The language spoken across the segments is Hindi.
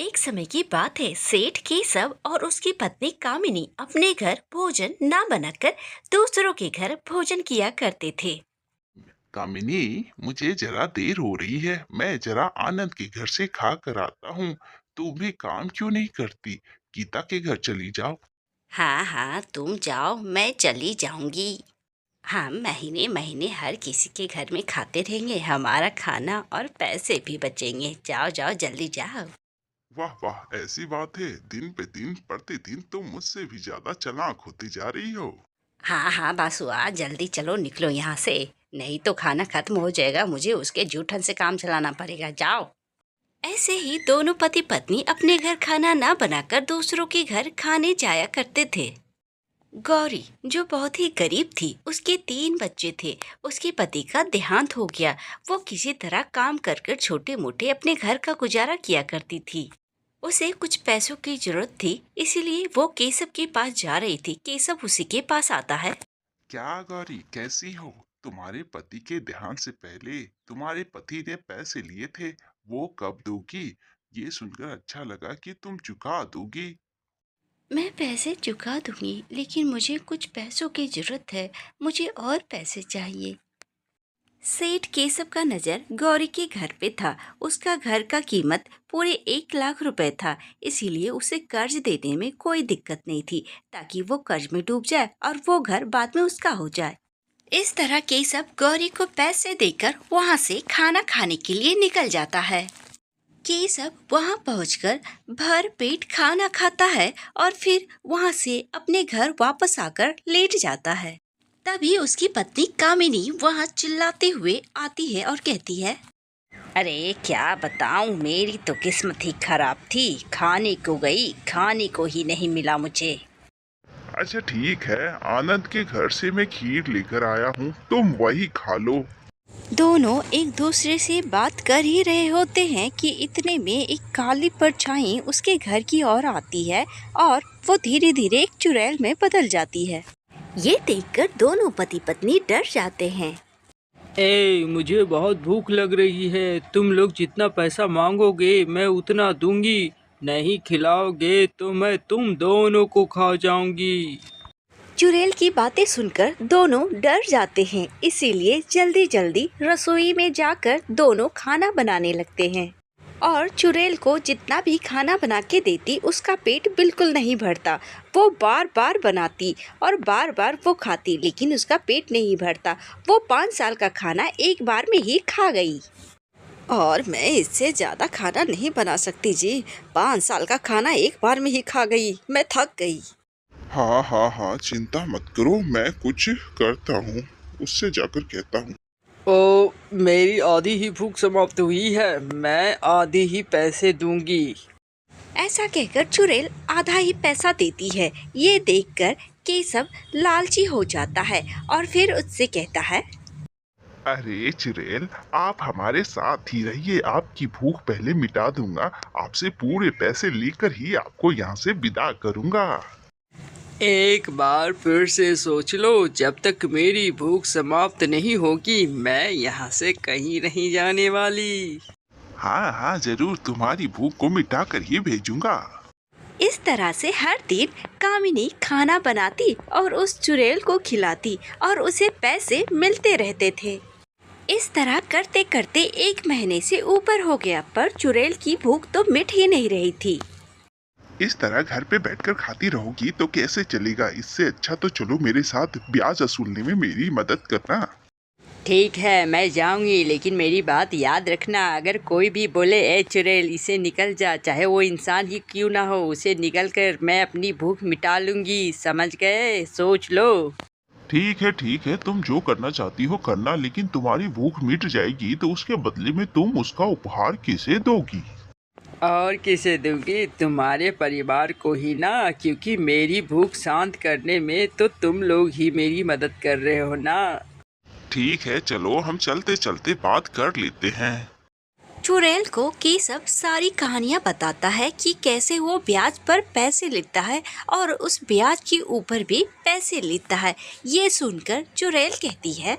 एक समय की बात है। सेठ केशव और उसकी पत्नी कामिनी अपने घर भोजन न बनाकर दूसरों के घर भोजन किया करते थे। कामिनी, मुझे जरा देर हो रही है। मैं जरा आनंद के घर से खा कर आता हूँ। तू भी काम क्यों नहीं करती? गीता के घर चली जाओ। हाँ हाँ, तुम जाओ, मैं चली जाऊंगी। हम महीने महीने हर किसी के घर में खाते रहेंगे, हमारा खाना और पैसे भी बचेंगे। जाओ जाओ, जल्दी जाओ। वाह वाह, ऐसी बात है? दिन पे दिन प्रतिदिन तुम मुझसे भी ज्यादा चालाक होती जा रही हो। हाँ हाँ बासुआ, जल्दी चलो, निकलो यहाँ से। नहीं तो खाना खत्म हो जाएगा, मुझे उसके जूठन से काम चलाना पड़ेगा। जाओ। ऐसे ही दोनों पति पत्नी अपने घर खाना ना बनाकर दूसरों के घर खाने जाया करते थे। गौरी, जो बहुत ही गरीब थी, उसके 3 बच्चे थे। उसके पति का देहांत हो गया। वो किसी तरह काम कर कर छोटे मोटे अपने घर का गुजारा किया करती थी। उसे कुछ पैसों की जरूरत थी, इसीलिए वो केशव के पास जा रही थी। केशव उसी के पास आता है। क्या गौरी, कैसी हो? तुम्हारे पति के देहांत से पहले तुम्हारे पति ने पैसे लिए थे, वो कब दोगी? ये सुनकर अच्छा लगा कि तुम चुका दोगी। मैं पैसे चुका दूंगी, लेकिन मुझे कुछ पैसों की जरूरत है। मुझे और पैसे चाहिए। सेठ केशव का नजर गौरी के घर पे था। उसका घर का कीमत पूरे 1 लाख रुपए था, इसीलिए उसे कर्ज देने में कोई दिक्कत नहीं थी, ताकि वो कर्ज में डूब जाए और वो घर बाद में उसका हो जाए। इस तरह केशव गौरी को पैसे देकर वहाँ से खाना खाने के लिए निकल जाता है। केशव वहाँ पहुँचकर भर पेट खाना खाता है और फिर वहाँ से अपने घर वापस आकर लेट जाता है। तभी उसकी पत्नी कामिनी वहाँ चिल्लाते हुए आती है और कहती है, अरे क्या बताऊं, मेरी तो किस्मत ही खराब थी। खाने को गई, खाने को ही नहीं मिला मुझे। अच्छा ठीक है, आनंद के घर से मैं खीर लेकर आया हूँ, तुम वही खा लो। दोनों एक दूसरे से बात कर ही रहे होते हैं कि इतने में एक काली परछाई उसके घर की ओर आती है और वो धीरे धीरे एक चुड़ैल में बदल जाती है। ये देखकर दोनों पति पत्नी डर जाते हैं। मुझे बहुत भूख लग रही है। तुम लोग जितना पैसा मांगोगे मैं उतना दूंगी। नहीं खिलाओगे तो मैं तुम दोनों को खा जाऊंगी। चुड़ैल की बातें सुनकर दोनों डर जाते हैं, इसीलिए जल्दी जल्दी रसोई में जाकर दोनों खाना बनाने लगते हैं। और चुड़ैल को जितना भी खाना बना के देती, उसका पेट बिल्कुल नहीं भरता। वो बार बार बनाती और बार बार वो खाती, लेकिन उसका पेट नहीं भरता। वो 5 साल का खाना एक बार में ही खा गई। और मैं इससे ज़्यादा खाना नहीं बना सकती जी। 5 साल का खाना एक बार में ही खा गई, मैं थक गई। हाँ हाँ हाँ, चिंता मत करो, मैं कुछ करता हूँ, उससे जाकर कहता हूँ। ओ, मेरी आधी ही भूख समाप्त हुई है। मैं आधी ही पैसे दूंगी। ऐसा कहकर चुड़ैल आधा ही पैसा देती है। ये देखकर केशव लालची हो जाता है और फिर उससे कहता है, अरे चुड़ैल, आप हमारे साथ ही रहिए, आपकी भूख पहले मिटा दूंगा। आपसे पूरे पैसे लेकर ही आपको यहाँ से विदा करूंगा। एक बार फिर से सोच लो, जब तक मेरी भूख समाप्त नहीं होगी मैं यहाँ से कहीं नहीं जाने वाली। हाँ हाँ, जरूर तुम्हारी भूख को मिटा कर ही भेजूंगा। इस तरह से हर दिन कामिनी खाना बनाती और उस चुड़ैल को खिलाती और उसे पैसे मिलते रहते थे। इस तरह करते करते 1 महीने से ऊपर हो गया, पर चुड़ैल की भूख तो मिट ही नहीं रही थी। इस तरह घर पे बैठकर खाती रहोगी तो कैसे चलेगा? इससे अच्छा तो चलो मेरे साथ ब्याज वसूलने में मेरी मदद करना। ठीक है, मैं जाऊंगी, लेकिन मेरी बात याद रखना। अगर कोई भी बोले ए चुड़ैल इसे निकल जा, चाहे वो इंसान ही क्यों ना हो, उसे निकल कर मैं अपनी भूख मिटा लूंगी। समझ गए? सोच लो। ठीक है, तुम जो करना चाहती हो करना, लेकिन तुम्हारी भूख मिट जाएगी तो उसके बदले में तुम उसका उपहार किसे दोगी? और किसे दूंगी? तुम्हारे परिवार को ही ना, क्योंकि मेरी भूख शांत करने में तो तुम लोग ही मेरी मदद कर रहे हो ना। ठीक है, चलो हम चलते चलते बात कर लेते हैं। चुड़ैल को केशव सारी कहानियाँ बताता है कि कैसे वो ब्याज पर पैसे लेता है और उस ब्याज के ऊपर भी पैसे लेता है। ये सुनकर चुड़ैल कहती है,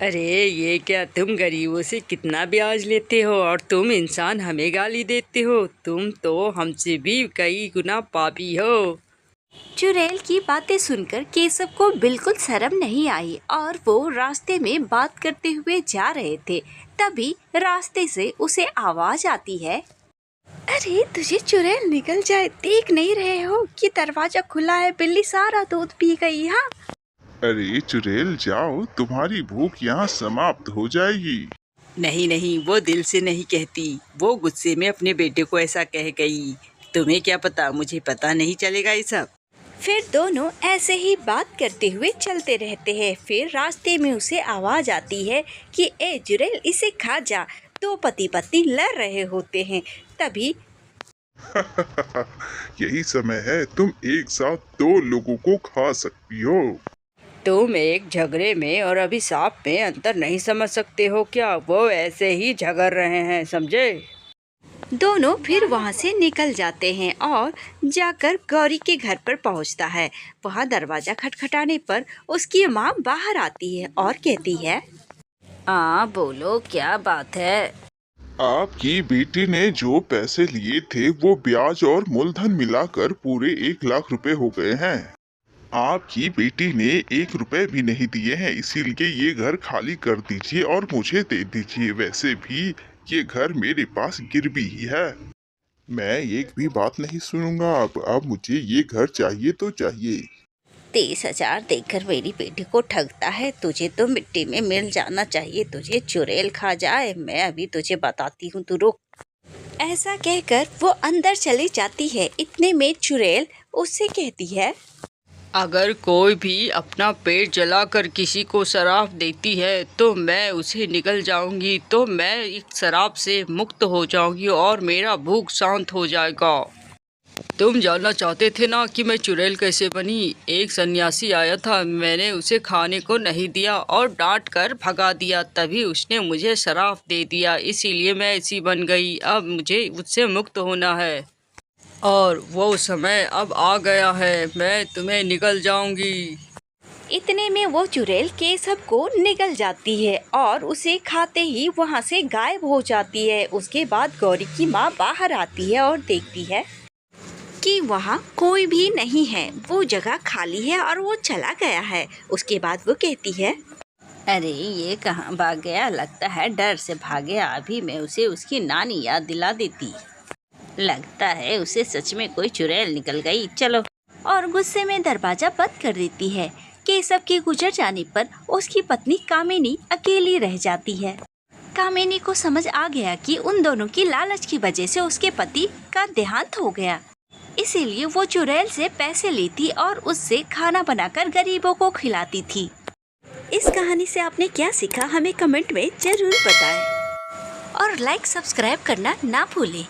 अरे ये क्या, तुम गरीबों से कितना ब्याज लेते हो और तुम इंसान हमें गाली देते हो। तुम तो हमसे भी कई गुना पापी हो। चुड़ैल की बातें सुनकर केशव को बिल्कुल शर्म नहीं आई और वो रास्ते में बात करते हुए जा रहे थे। तभी रास्ते से उसे आवाज आती है, अरे तुझे चुड़ैल, निकल जाए, देख नहीं रहे हो कि दरवाजा खुला है, बिल्ली सारा दूध पी गई। हाँ अरे चुड़ैल जाओ, तुम्हारी भूख यहाँ समाप्त हो जाएगी। नहीं नहीं, वो दिल से नहीं कहती, वो गुस्से में अपने बेटे को ऐसा कह गई। तुम्हें क्या पता, मुझे पता नहीं चलेगा ये सब। फिर दोनों ऐसे ही बात करते हुए चलते रहते हैं। फिर रास्ते में उसे आवाज आती है कि ए चुड़ैल, इसे खा जा। दो पति पत्नी लड़ रहे होते हैं। तभी यही समय है, तुम एक साथ दो लोगों को खा सकती हो। तुम एक झगड़े में और अभिशाप में अंतर नहीं समझ सकते हो क्या? वो ऐसे ही झगड़ रहे हैं, समझे? दोनों फिर वहाँ से निकल जाते हैं और जाकर गौरी के घर पर पहुँचता है। वहाँ दरवाजा खटखटाने पर उसकी माँ बाहर आती है और कहती है, बोलो, क्या बात है? आपकी बेटी ने जो पैसे लिए थे वो ब्याज और मूलधन मिलाकर पूरे 1 लाख रुपए हो गए हैं। आपकी बेटी ने 1 रुपए भी नहीं दिए हैं, इसीलिए ये घर खाली कर दीजिए और मुझे दे दीजिए। वैसे भी ये घर मेरे पास गिरवी ही है, मैं एक भी बात नहीं सुनूंगा। अब मुझे ये घर चाहिए तो चाहिए। 30,000 देकर मेरी बेटी को ठगता है, तुझे तो मिट्टी में मिल जाना चाहिए, तुझे चुड़ैल खा जाए। मैं अभी तुझे बताती हूँ, तू रुक। ऐसा कहकर वो अंदर चली जाती है। इतने में चुड़ैल उससे कहती है, अगर कोई भी अपना पेट जलाकर किसी को शराब देती है तो मैं उसे निकल जाऊंगी, तो मैं इस शराब से मुक्त हो जाऊंगी और मेरा भूख शांत हो जाएगा। तुम जानना चाहते थे ना कि मैं चुड़ैल कैसे बनी? एक सन्यासी आया था, मैंने उसे खाने को नहीं दिया और डांट कर भगा दिया, तभी उसने मुझे शराब दे दिया, इसीलिए मैं ऐसी बन गई। अब मुझे उससे मुक्त होना है और वो समय अब आ गया है, मैं तुम्हें निकल जाऊंगी। इतने में वो चुड़ैल केशव को निकल जाती है और उसे खाते ही वहाँ से गायब हो जाती है। उसके बाद गौरी की माँ बाहर आती है और देखती है कि वहाँ कोई भी नहीं है, वो जगह खाली है और वो चला गया है। उसके बाद वो कहती है, अरे ये कहाँ भाग गया? लगता है डर से भाग गया। अभी मैं उसे उसकी नानी याद दिला देती। लगता है उसे सच में कोई चुड़ैल निकल गई। चलो। और गुस्से में दरवाजा बंद कर देती है। केशव के गुजर जाने पर उसकी पत्नी कामिनी अकेली रह जाती है। कामिनी को समझ आ गया कि उन दोनों की लालच की वजह से उसके पति का देहांत हो गया, इसीलिए वो चुड़ैल से पैसे लेती और उससे खाना बनाकर गरीबों को खिलाती थी। इस कहानी से आपने क्या सीखा, हमें कमेंट में जरूर बताएं और लाइक सब्सक्राइब करना ना भूलें।